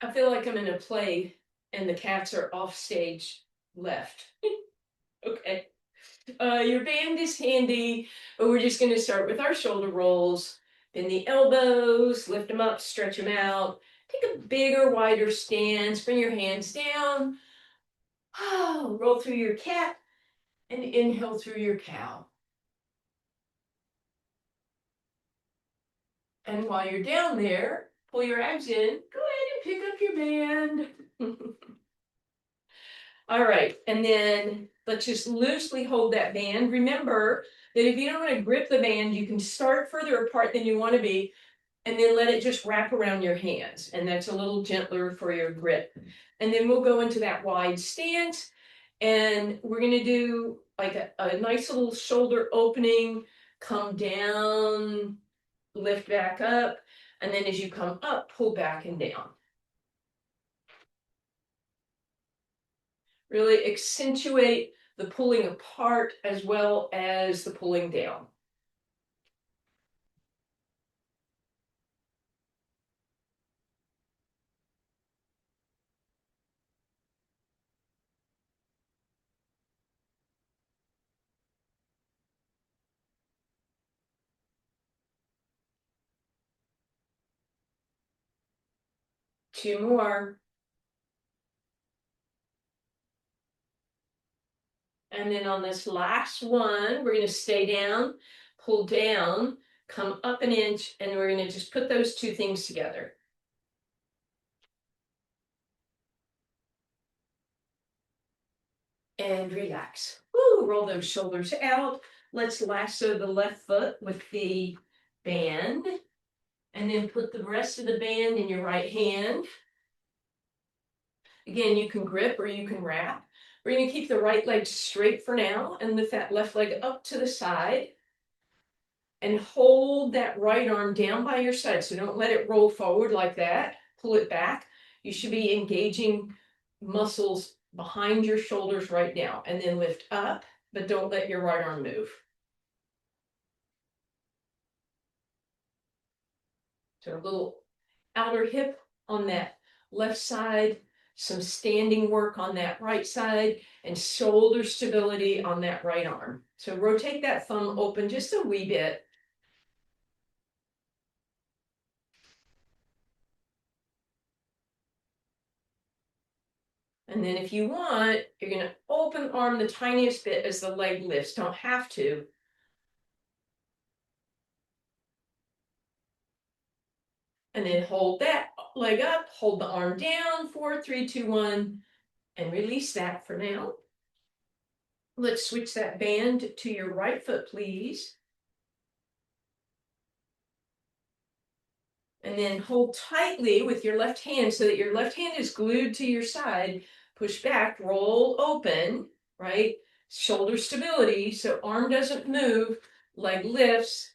I feel like I'm in a play and the cats are off stage left. Okay. Your band is handy, but we're just going to start with our shoulder rolls. Bend the elbows, lift them up, stretch them out. Take a bigger, wider stance. Bring your hands down. Oh, roll through your cat and inhale through your cow. And while you're down there, pull your abs in. Go ahead and pick up your band. All right, and then let's just loosely hold that band. Remember that if you don't want to grip the band, you can start further apart than you want to be, and then let it just wrap around your hands. And that's a little gentler for your grip. And then we'll go into that wide stance, and we're going to do like a nice little shoulder opening, come down, lift back up, and then as you come up, pull back and down. Really accentuate the pulling apart as well as the pulling down. Two more. And then on this last one, we're going to stay down, pull down, come up an inch, and we're going to just put those two things together. And relax. Woo, roll those shoulders out. Let's lasso the left foot with the band. And then put the rest of the band in your right hand. Again, you can grip or you can wrap. We're going to keep the right leg straight for now and lift that left leg up to the side. And hold that right arm down by your side. So don't let it roll forward like that. Pull it back. You should be engaging muscles behind your shoulders right now. And then lift up, but don't let your right arm move. So a little outer hip on that left side, some standing work on that right side, and shoulder stability on that right arm. So rotate that thumb open just a wee bit. And then if you want, you're going to open arm the tiniest bit as the leg lifts. Don't have to. And then hold that leg up, hold the arm down, 4, 3, 2, 1, and release that for now. Let's switch that band to your right foot, please. And then hold tightly with your left hand so that your left hand is glued to your side. Push back, roll open, right? Shoulder stability, so arm doesn't move, leg lifts,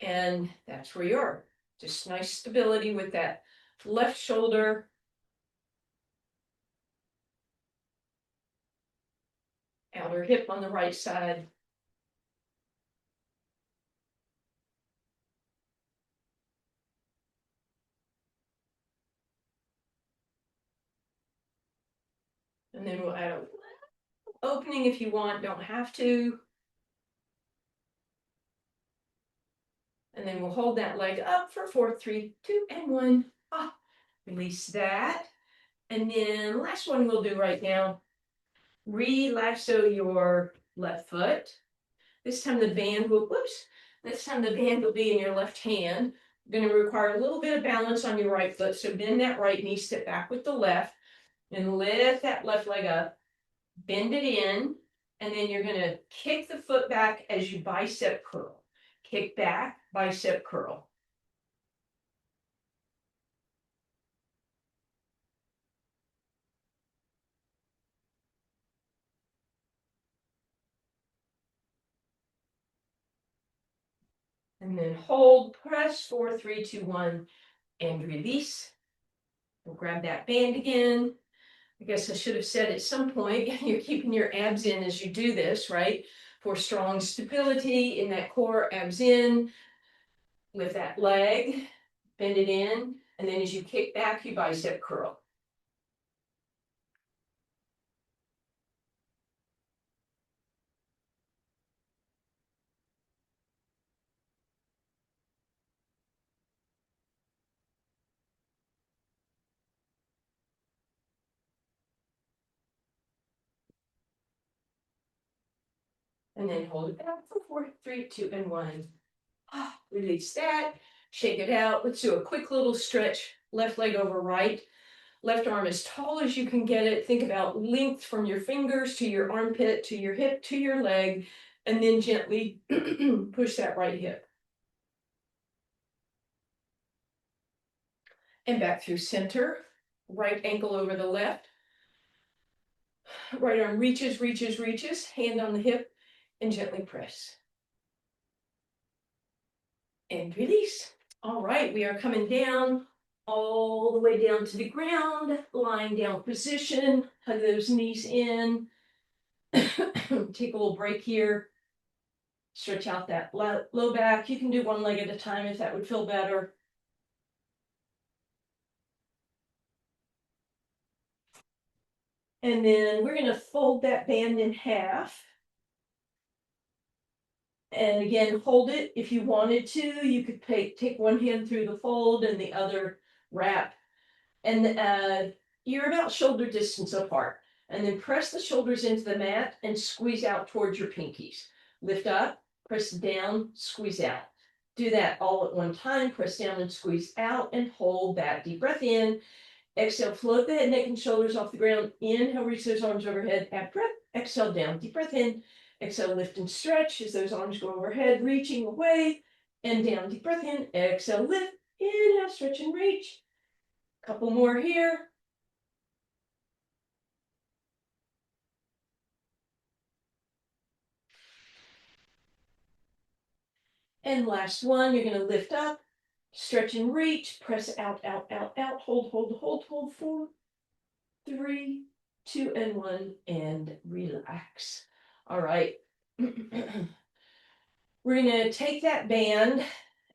and that's where you are. Just nice stability with that left shoulder. Outer hip on the right side. And then we'll add a opening if you want, don't have to. And then we'll hold that leg up for 4, 3, 2, and 1. Ah, release that. And then last one we'll do right now. Relaxo your left foot. This time the band will, this time the band will be in your left hand. You're going to require a little bit of balance on your right foot. So bend that right knee, step back with the left, and lift that left leg up. Bend it in, and then you're going to kick the foot back as you bicep curl. Kick back, bicep curl. And then hold, press, 4, 3, 2, 1, and release. We'll grab that band again. I guess I should have said at some point, you're keeping your abs in as you do this, right? For strong stability in that core, abs in. Lift that leg, bend it in. And then as you kick back, you bicep curl. And then hold it back for 4, 3, 2, and 1. Release that, shake it out. Let's do a quick little stretch. Left leg over right. Left arm as tall as you can get it. Think about length from your fingers to your armpit, to your hip, to your leg, and then gently push that right hip. And back through center. Right ankle over the left. Right arm reaches, reaches, reaches. Hand on the hip, and gently press. And release. All right, we are coming down all the way down to the ground, lying down position, hug those knees in. Take a little break here. Stretch out that low back. You can do one leg at a time if that would feel better. And then we're going to fold that band in half. And again, hold it. If you wanted to, you could take one hand through the fold and the other wrap. And you're about shoulder distance apart. And then press the shoulders into the mat and squeeze out towards your pinkies. Lift up, press down, squeeze out. Do that all at one time. Press down and squeeze out and hold that. Deep breath in. Exhale, float the head, neck, and shoulders off the ground. Inhale, reach those arms overhead. Out breath. Exhale, down. Deep breath in. Exhale, lift and stretch as those arms go overhead, reaching away and down. Deep breath in. Exhale, lift. Inhale, stretch and reach. Couple more here. And last one, you're going to lift up, stretch and reach, press out, out, out, out, hold, hold, hold, hold, 4, 3, 2, and 1, and relax. All right. We're going to take that band.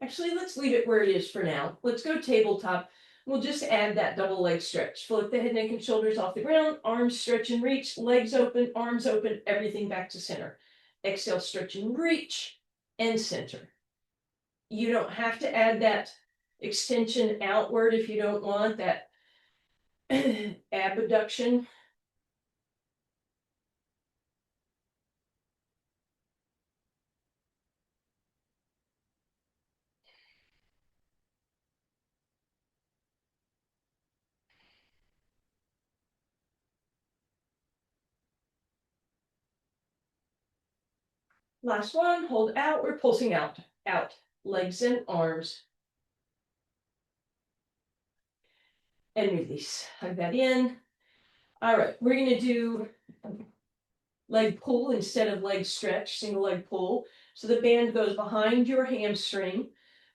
Actually, let's leave it where it is for now. Let's go tabletop. We'll just add that double leg stretch. Float the head, neck, and shoulders off the ground. Arms stretch and reach. Legs open, arms open, everything back to center. Exhale, stretch and reach, and center. You don't have to add that extension outward if you don't want that abduction. Last one, hold out. We're pulsing out, out, legs and arms. And release. Hug that in. All right, we're going to do leg pull instead of leg stretch, single leg pull. So the band goes behind your hamstring.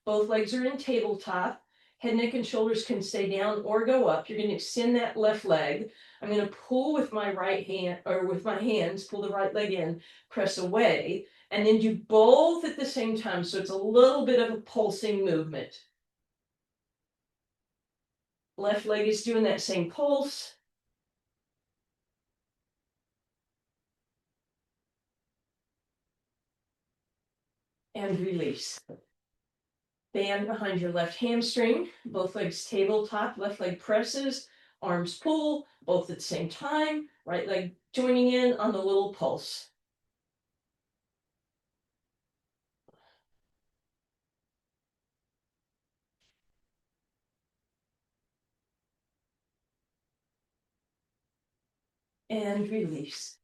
Both legs are in tabletop. Head, neck, and shoulders can stay down or go up. You're going to extend that left leg. I'm going to pull with my right hand, or with my hands, pull the right leg in, press away, and then do both at the same time. So it's a little bit of a pulsing movement. Left leg is doing that same pulse. And release. Band behind your left hamstring, both legs tabletop, left leg presses, arms pull, both at the same time, right leg joining in on the little pulse. And release.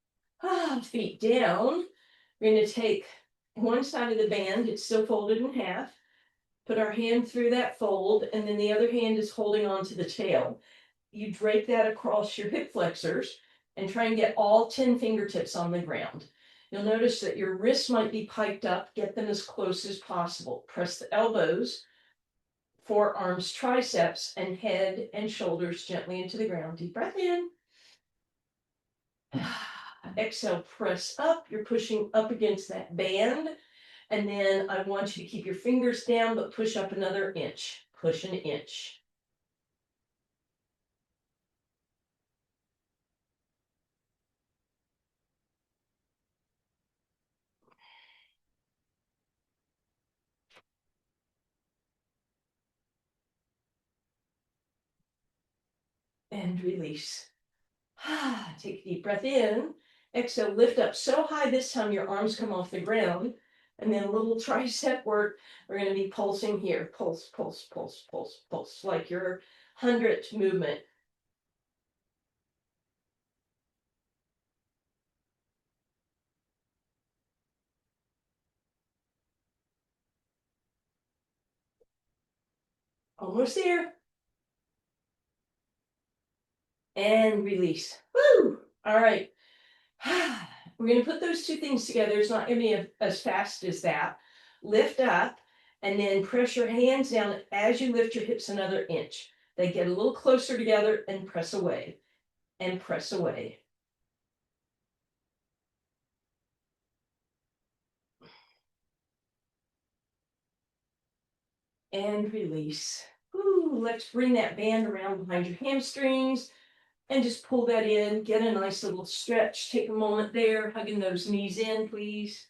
Feet down. We're going to take one side of the band, it's still folded in half. Put our hand through that fold, and then the other hand is holding on to the tail. You drape that across your hip flexors and try and get all 10 fingertips on the ground. You'll notice that your wrists might be piked up. Get them as close as possible. Press the elbows, forearms, triceps, and head and shoulders gently into the ground. Deep breath in. Exhale, press up. You're pushing up against that band. And then I want you to keep your fingers down, but push up another inch. Push an inch. and release. Take a deep breath in. Exhale, lift up so high this time your arms come off the ground. And then a little tricep work. We're going to be pulsing here. Pulse, pulse, pulse, pulse, pulse, like your 100th movement. Almost there. And release. Woo! All right. We're going to put those two things together. It's not going to be as fast as that. Lift up and then press your hands down as you lift your hips another inch. They get a little closer together and press away and press away. And release. Ooh, let's bring that band around behind your hamstrings and just pull that in. Get a nice little stretch. Take a moment there, hugging those knees in, please.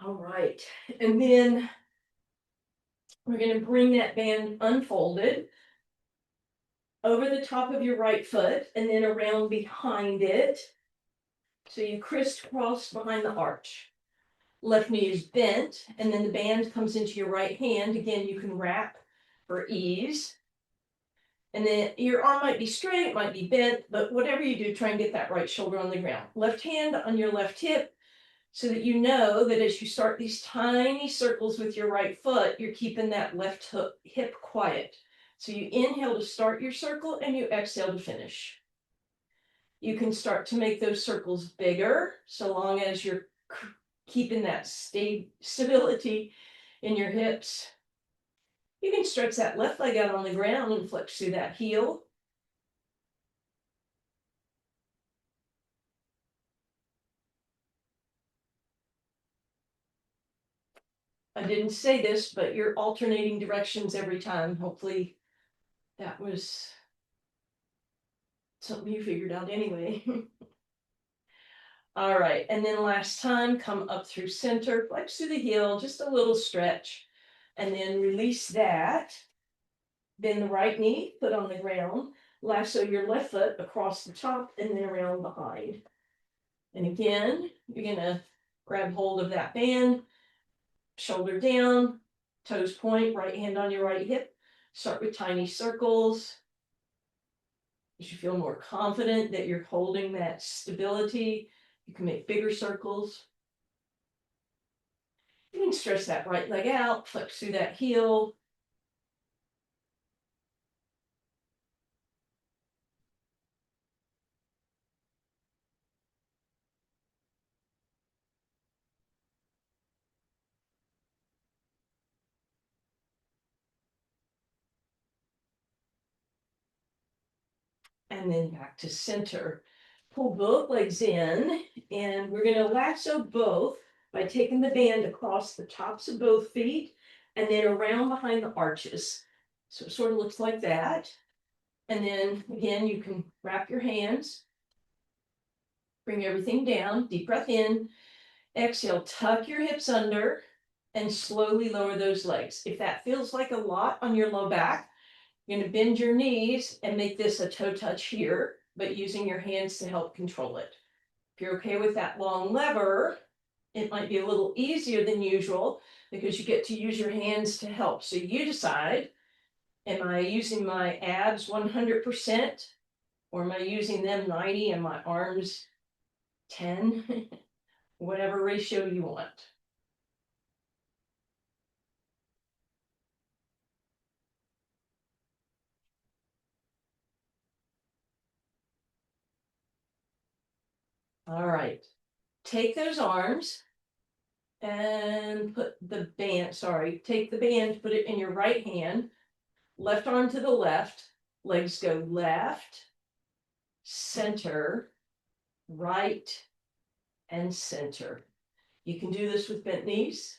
All right, and then we're going to bring that band unfolded over the top of your right foot and then around behind it. So you crisscross behind the arch. Left knee is bent, and then the band comes into your right hand. Again, you can wrap for ease. And then your arm might be straight, might be bent, but whatever you do, try and get that right shoulder on the ground. Left hand on your left hip, so that you know that as you start these tiny circles with your right foot, you're keeping that left hip quiet. So you inhale to start your circle and you exhale to finish. You can start to make those circles bigger, so long as you're keeping that stability in your hips. You can stretch that left leg out on the ground and flex through that heel. I didn't say this, but you're alternating directions every time. Hopefully that was something you figured out anyway. All right, and then last time, come up through center, flex through the heel, just a little stretch, and then release that. Bend the right knee, foot on the ground, lasso your left foot across the top and then around behind. And again, you're gonna grab hold of that band, shoulder down, toes point, right hand on your right hip. Start with tiny circles. As you feel more confident that you're holding that stability, you can make bigger circles. You can stretch that right leg out, flex through that heel. And then back to center. Pull both legs in, and we're going to lasso both by taking the band across the tops of both feet and then around behind the arches. So it sort of looks like that. And then again, you can wrap your hands, bring everything down, deep breath in, exhale, tuck your hips under and slowly lower those legs. If that feels like a lot on your low back, you're going to bend your knees and make this a toe touch here, but using your hands to help control it. If you're okay with that long lever, it might be a little easier than usual because you get to use your hands to help. So you decide, am I using my abs 100% or am I using them 90 and my arms 10? Whatever ratio you want. All right. Take those arms and put the band, take the band, put it in your right hand, left arm to the left, legs go left, center, right, and center. You can do this with bent knees.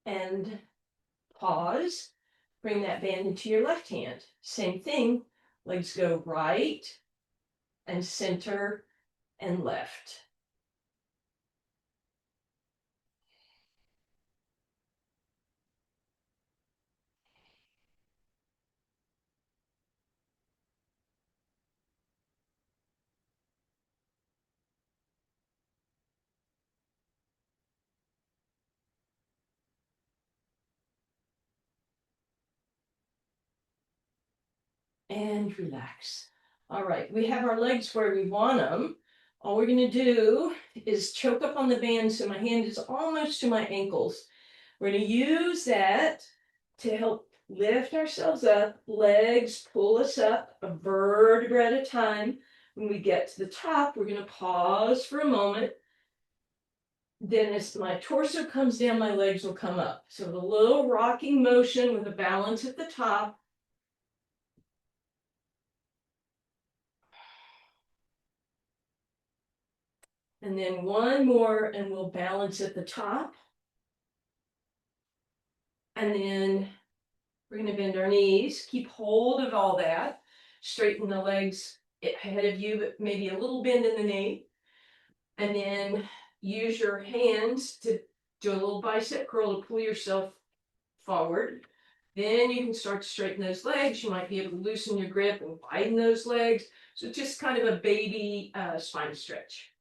and pause. Bring that band into your left hand. Same thing, legs go right and center and left. And relax. All right, we have our legs where we want them. All we're gonna do is choke up on the band so my hand is almost to my ankles. We're gonna use that to help lift ourselves up, legs pull us up a vertebra at a time. When we get to the top, we're gonna pause for a moment. Then as my torso comes down, my legs will come up. So a little rocking motion with a balance at the top. And then one more and we'll balance at the top. And then we're going to bend our knees, keep hold of all that, straighten the legs ahead of you, but maybe a little bend in the knee. And then use your hands to do a little bicep curl to pull yourself forward. Then you can start to straighten those legs. You might be able to loosen your grip and widen those legs. So just kind of a baby spine stretch.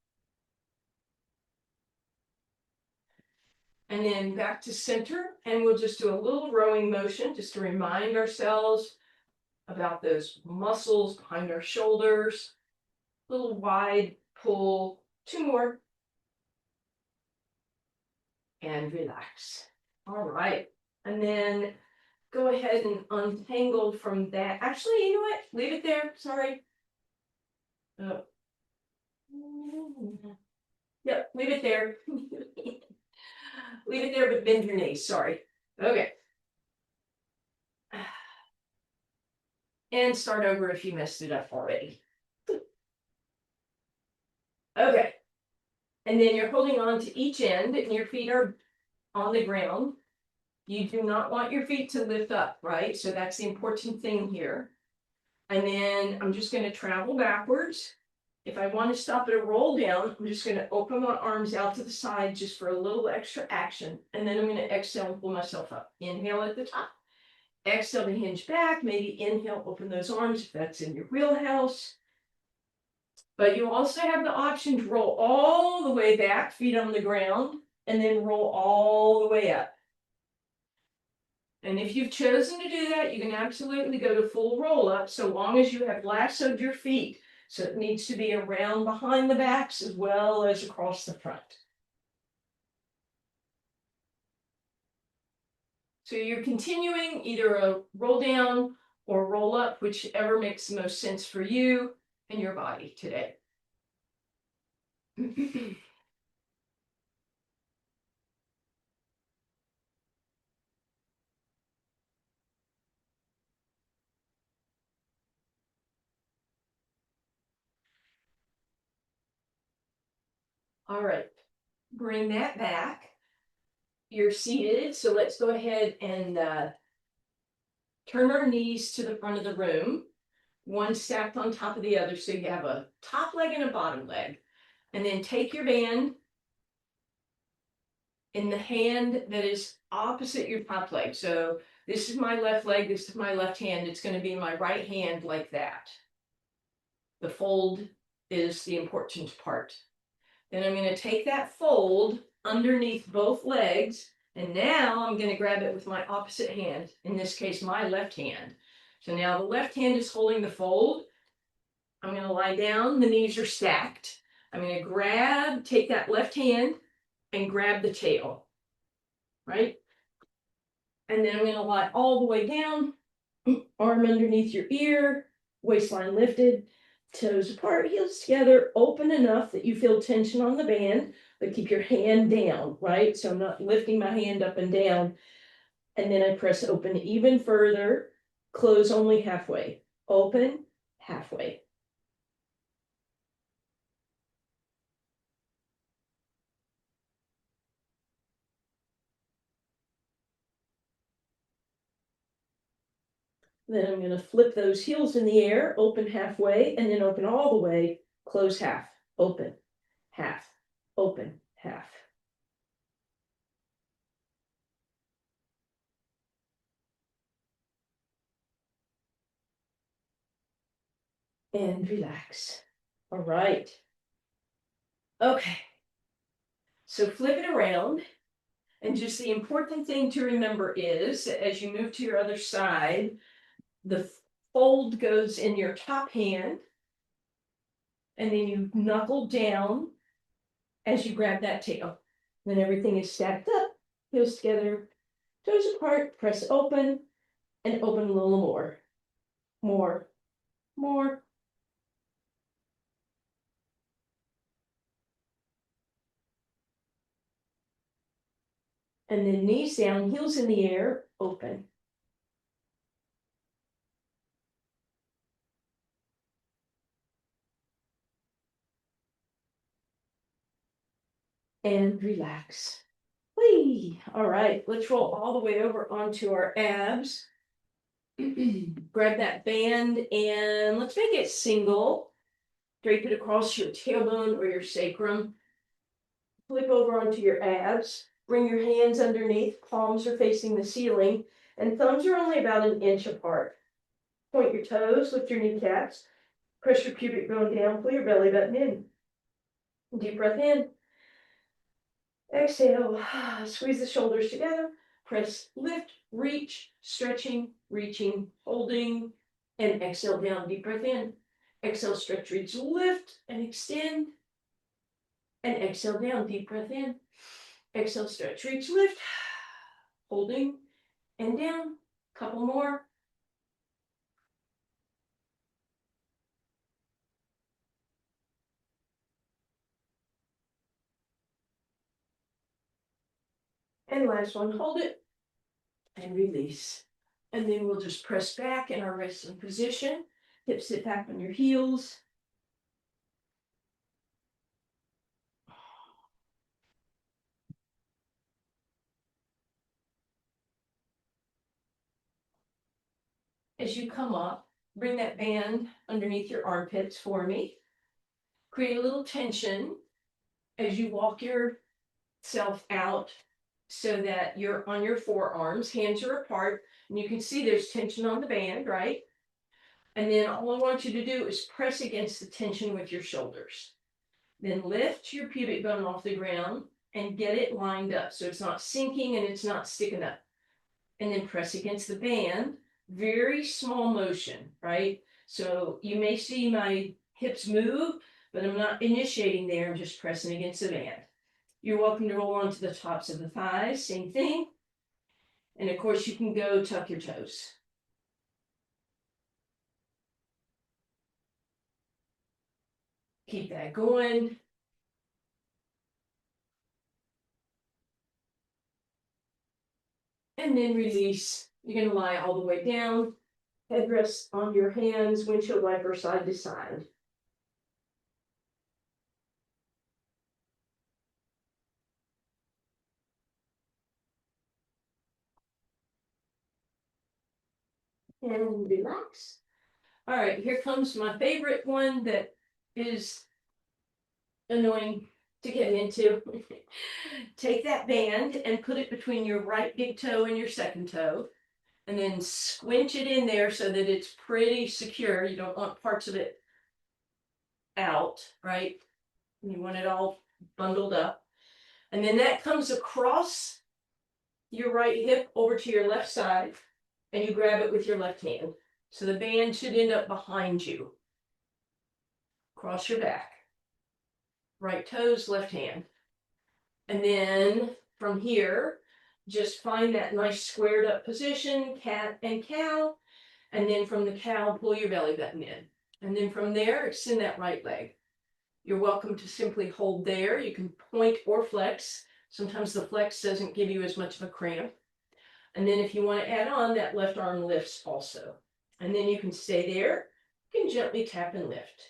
And then back to center, and we'll just do a little rowing motion just to remind ourselves about those muscles behind our shoulders. Little wide pull, 2 more, and relax. All right, and then go ahead and untangle from that. Actually, you know what? Leave it there. Sorry. Oh. Yep, leave it there. Leave it there, but bend your knees. Sorry. Okay. And start over if you messed it up already. Okay. And then you're holding on to each end and your feet are on the ground. You do not want your feet to lift up, right? So that's the important thing here. And then I'm just going to travel backwards. If I want to stop at a roll down, I'm just going to open my arms out to the side just for a little extra action. And then I'm going to exhale and pull myself up. Inhale at the top. Exhale to hinge back. Maybe inhale, open those arms if that's in your wheelhouse. But you also have the option to roll all the way back, feet on the ground, and then roll all the way up. And if you've chosen to do that, you can absolutely go to full roll up so long as you have lassoed your feet. So it needs to be around behind the backs as well as across the front. So you're continuing either a roll down or roll up, whichever makes the most sense for you and your body today. All right, bring that back. You're seated, so let's go ahead and turn our knees to the front of the room, one stacked on top of the other, so you have a top leg and a bottom leg. And then take your band in the hand that is opposite your top leg. So this is my left leg, this is my left hand. It's going to be my right hand like that. The fold is the important part. Then I'm going to take that fold underneath both legs, and now I'm going to grab it with my opposite hand, in this case my left hand. So now the left hand is holding the fold. I'm going to lie down, the knees are stacked. I'm going to take that left hand and grab the tail, right? And then I'm going to lie all the way down, arm underneath your ear, waistline lifted, toes apart, heels together, open enough that you feel tension on the band, but keep your hand down, right? So I'm not lifting my hand up and down. And then I press open even further, close only halfway, open halfway. Then I'm gonna flip those heels in the air, open halfway, and then open all the way, close half, open, half, open, half. And relax. All right. Okay. So flip it around. And just the important thing to remember is as you move to your other side, the fold goes in your top hand, and then you knuckle down as you grab that tail. Then everything is stacked up, heels together, toes apart, press open, and open a little more. More, more. And then knees down, heels in the air, open. And relax. Whee! All right, let's roll all the way over onto our abs. Grab that band and let's make it single. Drape it across your tailbone or your sacrum. Flip over onto your abs. Bring your hands underneath, palms are facing the ceiling, and thumbs are only about an inch apart. Point your toes, lift your kneecaps, press your pubic bone down, pull your belly button in. Deep breath in. Exhale, squeeze the shoulders together, press, lift, reach, stretching, reaching, holding, and exhale down, deep breath in. Exhale, stretch, reach, lift, and extend, and exhale down, deep breath in. Exhale, stretch, reach, lift, holding, and down, couple more. And last one, hold it, and release. And then we'll just press back in our resting position, hips sit back on your heels. As you come up, bring that band underneath your armpits for me. Create a little tension as you walk yourself out so that you're on your forearms, hands are apart, and you can see there's tension on the band, right? And then all I want you to do is press against the tension with your shoulders. Then lift your pubic bone off the ground and get it lined up so it's not sinking and it's not sticking up. And then press against the band, very small motion, right? So you may see my hips move, but I'm not initiating there, I'm just pressing against the band. You're welcome to roll onto the tops of the thighs, same thing. And of course you can go tuck your toes. Keep that going. And then release. You're gonna lie all the way down. Headrest on your hands, windshield wiper side to side. And relax. All right, here comes my favorite one that is annoying to get into. Take that band and put it between your right big toe and your second toe, and then squinch it in there so that it's pretty secure. You don't want parts of it out, right? You want it all bundled up. And then that comes across your right hip over to your left side, and you grab it with your left hand. So the band should end up behind you. Cross your back. Right toes, left hand. And then from here, just find that nice squared up position, cat and cow. And then from the cow, pull your belly button in. And then from there, extend that right leg. You're welcome to simply hold there. You can point or flex. Sometimes the flex doesn't give you as much of a cramp. And then if you want to add on, that left arm lifts also. And then you can stay there. You can gently tap and lift.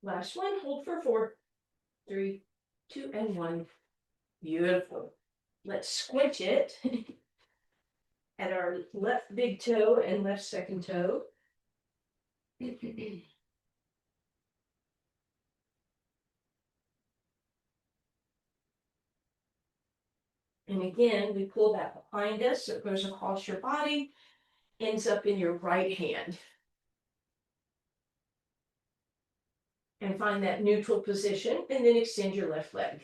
Last one, hold for 4, 3, 2, and 1. Beautiful. Let's squinch it at our left big toe and left second toe. And again, we pull that behind us so it goes across your body, ends up in your right hand. And find that neutral position, and then extend your left leg.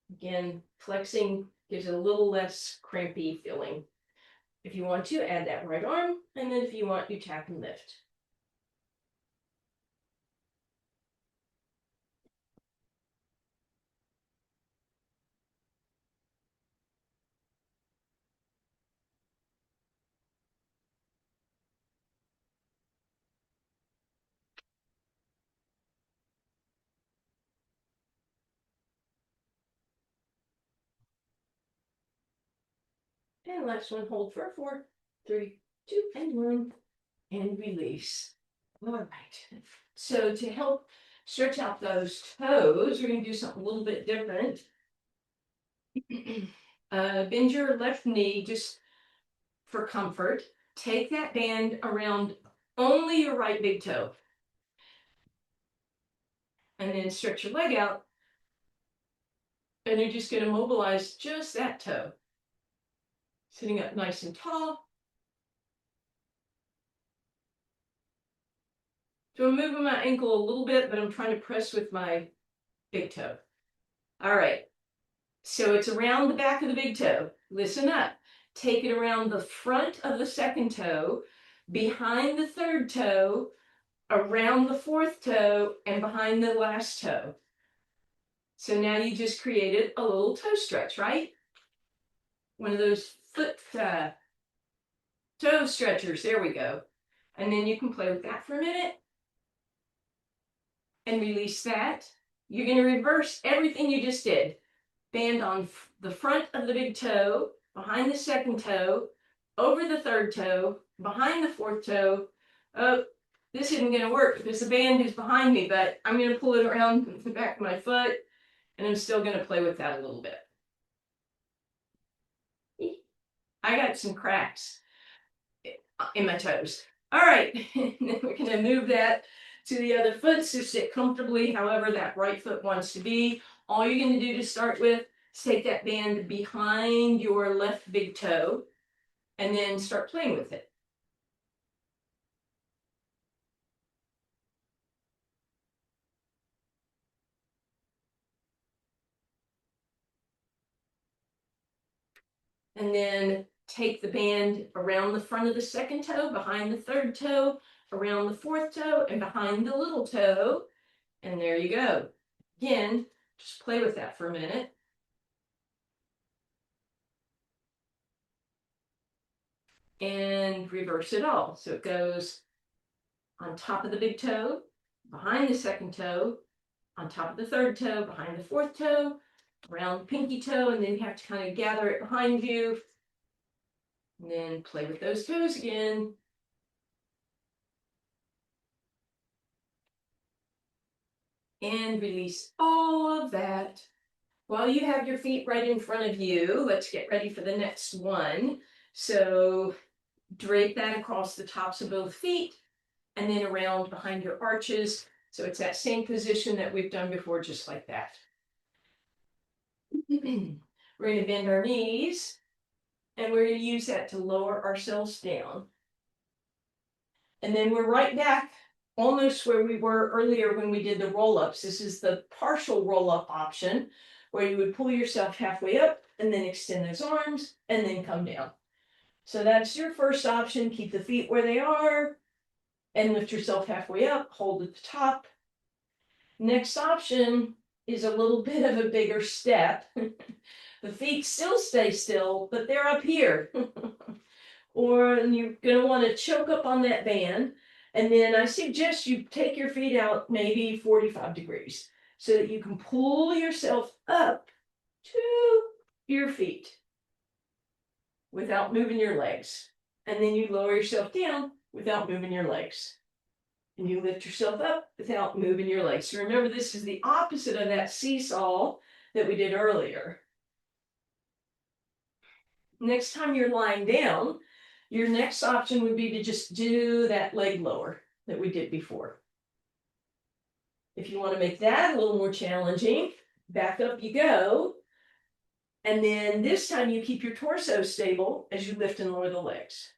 Again, flexing gives it a little less crampy feeling. If you want to, add that right arm, and then if you want, you tap and lift. And last one, hold for 4, 3, 2, and 1, and release. All right. So to help stretch out those toes, we're going to do something a little bit different. Bend your left knee just for comfort. Take that band around only your right big toe. And then stretch your leg out. And you're just going to mobilize just that toe. Sitting up nice and tall. So I'm moving my ankle a little bit, but I'm trying to press with my big toe. All right. So it's around the back of the big toe. Listen up. Take it around the front of the second toe, behind the third toe, around the fourth toe, and behind the last toe. So now you just created a little toe stretch, right? One of those foot toe stretchers. There we go. And then you can play with that for a minute. And release that. You're going to reverse everything you just did. Band on the front of the big toe, behind the second toe, over the third toe, behind the fourth toe. Oh, this isn't going to work because the band is behind me, but I'm going to pull it around the back of my foot, and I'm still going to play with that a little bit. I got some cracks in my toes. All right, then we're going to move that to the other foot, so sit comfortably however that right foot wants to be. All you're going to do to start with is take that band behind your left big toe and then start playing with it. And then take the band around the front of the second toe, behind the third toe, around the fourth toe, and behind the little toe. And there you go. Again, just play with that for a minute. And reverse it all. So it goes on top of the big toe, behind the second toe, on top of the third toe, behind the fourth toe, around the pinky toe, and then you have to kind of gather it behind you. And then play with those toes again. And release all of that. While you have your feet right in front of you, let's get ready for the next one. So drape that across the tops of both feet and then around behind your arches. So it's that same position that we've done before, just like that. We're going to bend our knees and we're going to use that to lower ourselves down. And then we're right back almost where we were earlier when we did the roll-ups. This is the partial roll-up option where you would pull yourself halfway up and then extend those arms and then come down. So that's your first option. Keep the feet where they are and lift yourself halfway up, hold at the top. Next option is a little bit of a bigger step. The feet still stay still, but they're up here. Or you're going to want to choke up on that band. And then I suggest you take your feet out maybe 45 degrees so that you can pull yourself up to your feet without moving your legs. And then you lower yourself down without moving your legs. And you lift yourself up without moving your legs. So remember, this is the opposite of that seesaw that we did earlier. Next time you're lying down, your next option would be to just do that leg lower that we did before. If you want to make that a little more challenging, back up you go. And then this time you keep your torso stable as you lift and lower the legs.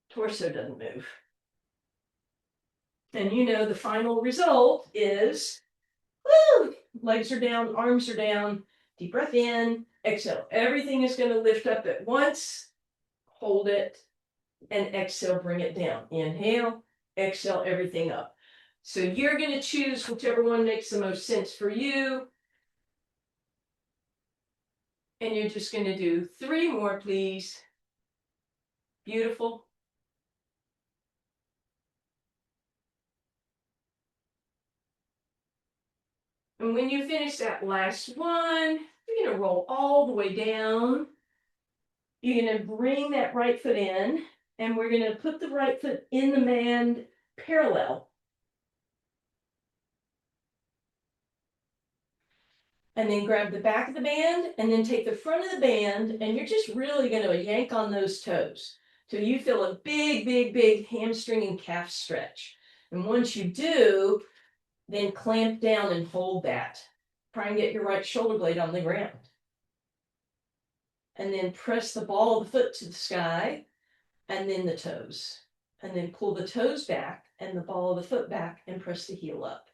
Torso doesn't move. And you know the final result is, woo, legs are down, arms are down, deep breath in, exhale. Everything is going to lift up at once. Hold it, and exhale, bring it down. Inhale, exhale, everything up. So you're going to choose whichever one makes the most sense for you. And you're just going to do 3 more, please. Beautiful. And when you finish that last one, you're going to roll all the way down. You're going to bring that right foot in, and we're going to put the right foot in the band parallel. And then grab the back of the band, and then take the front of the band, and you're just really going to yank on those toes till you feel a big, big, big hamstring and calf stretch. And once you do, then clamp down and hold that. Try and get your right shoulder blade on the ground. And then press the ball of the foot to the sky, and then the toes. And then pull the toes back and the ball of the foot back and press the heel up.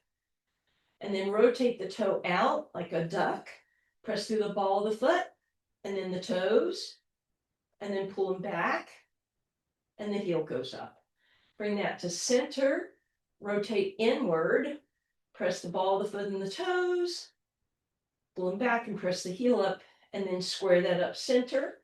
And then rotate the toe out like a duck. Press through the ball of the foot, and then the toes, and then pull them back, and the heel goes up. Bring that to center, rotate inward, press the ball of the foot and the toes, pull them back and press the heel up, and then square that up center.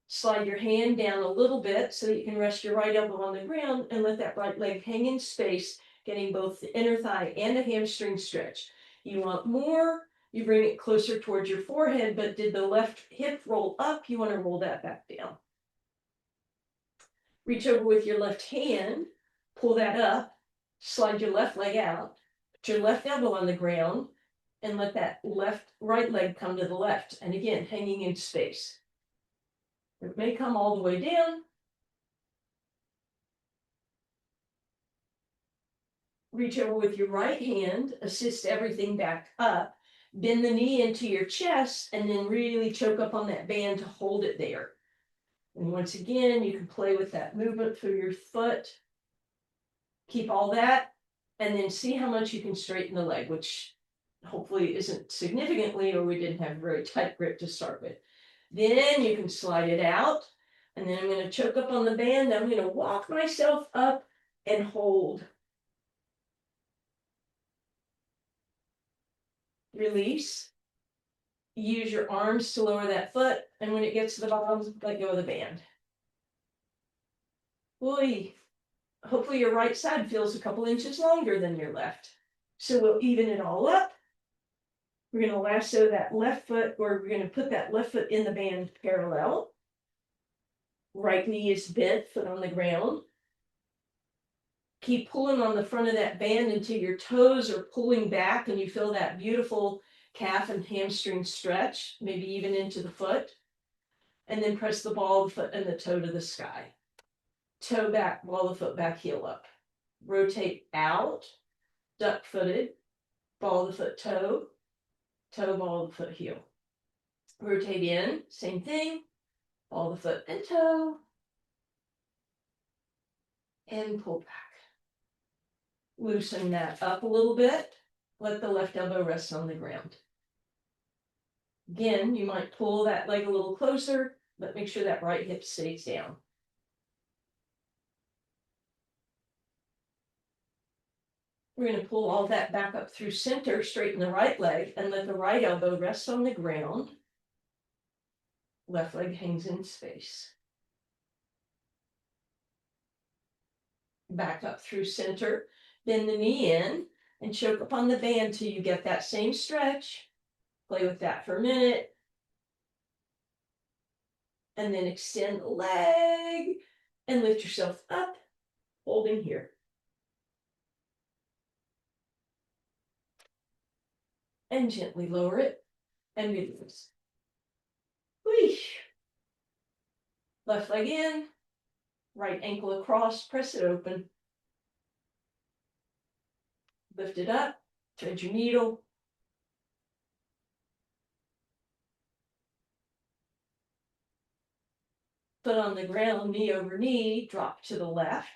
Slide your hand down a little bit so that you can rest your right elbow on the ground and let that right leg hang in space, getting both the inner thigh and the hamstring stretch. You want more, you bring it closer towards your forehead, but did the left hip roll up, you want to roll that back down. Reach over with your left hand, pull that up, slide your left leg out, put your left elbow on the ground, and let that right leg come to the left. And again, hanging in space. It may come all the way down. Reach over with your right hand, assist everything back up, bend the knee into your chest, and then really choke up on that band to hold it there. And once again, you can play with that movement through your foot. Keep all that, and then see how much you can straighten the leg, which hopefully isn't significantly, or we didn't have a very tight grip to start with. Then you can slide it out, and then I'm going to choke up on the band. I'm going to walk myself up and hold. Release. Use your arms to lower that foot, and when it gets to the bottom, let go of the band. Boy, hopefully your right side feels a couple inches longer than your left. So we'll even it all up. We're going to lasso that left foot, or we're going to put that left foot in the band parallel. Right knee is bent, foot on the ground. Keep pulling on the front of that band until your toes are pulling back and you feel that beautiful calf and hamstring stretch, maybe even into the foot. And then press the ball of the foot and the toe to the sky. Toe back, ball of the foot back, heel up. Rotate out, duck footed, ball of the foot, toe, toe, ball of the foot, heel. Rotate in, same thing, ball of the foot and toe, and pull back. Loosen that up a little bit. Let the left elbow rest on the ground. Again, you might pull that leg a little closer, but make sure that right hip stays down. We're going to pull all that back up through center, straighten the right leg, and let the right elbow rest on the ground. Left leg hangs in space. Back up through center, bend the knee in, and choke up on the band till you get that same stretch. Play with that for a minute. And then extend the leg and lift yourself up, holding here. and gently lower it and release. Whoosh. Left leg in, right ankle across, press it open. Lift it up, thread your needle. Foot on the ground, knee over knee, drop to the left.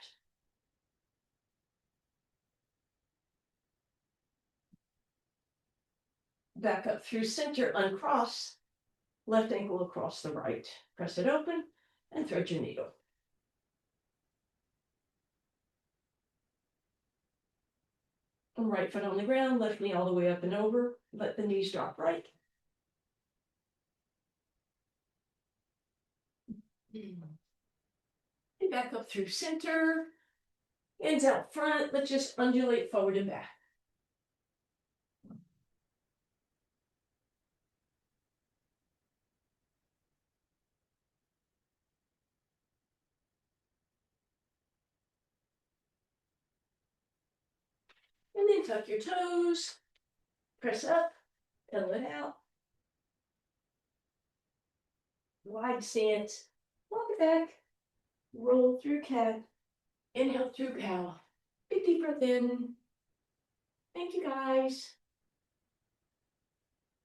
Back up through center, uncross, left ankle across the right. Press it open and thread your needle. And right foot on the ground, left knee all the way up and over. Let the knees drop right. And back up through center. Hands out front. Let's just undulate forward and back. And then tuck your toes. Press up and let out. Wide stance. Walk it back. Roll through cat. Inhale through cow. Big deep breath in. Thank you guys.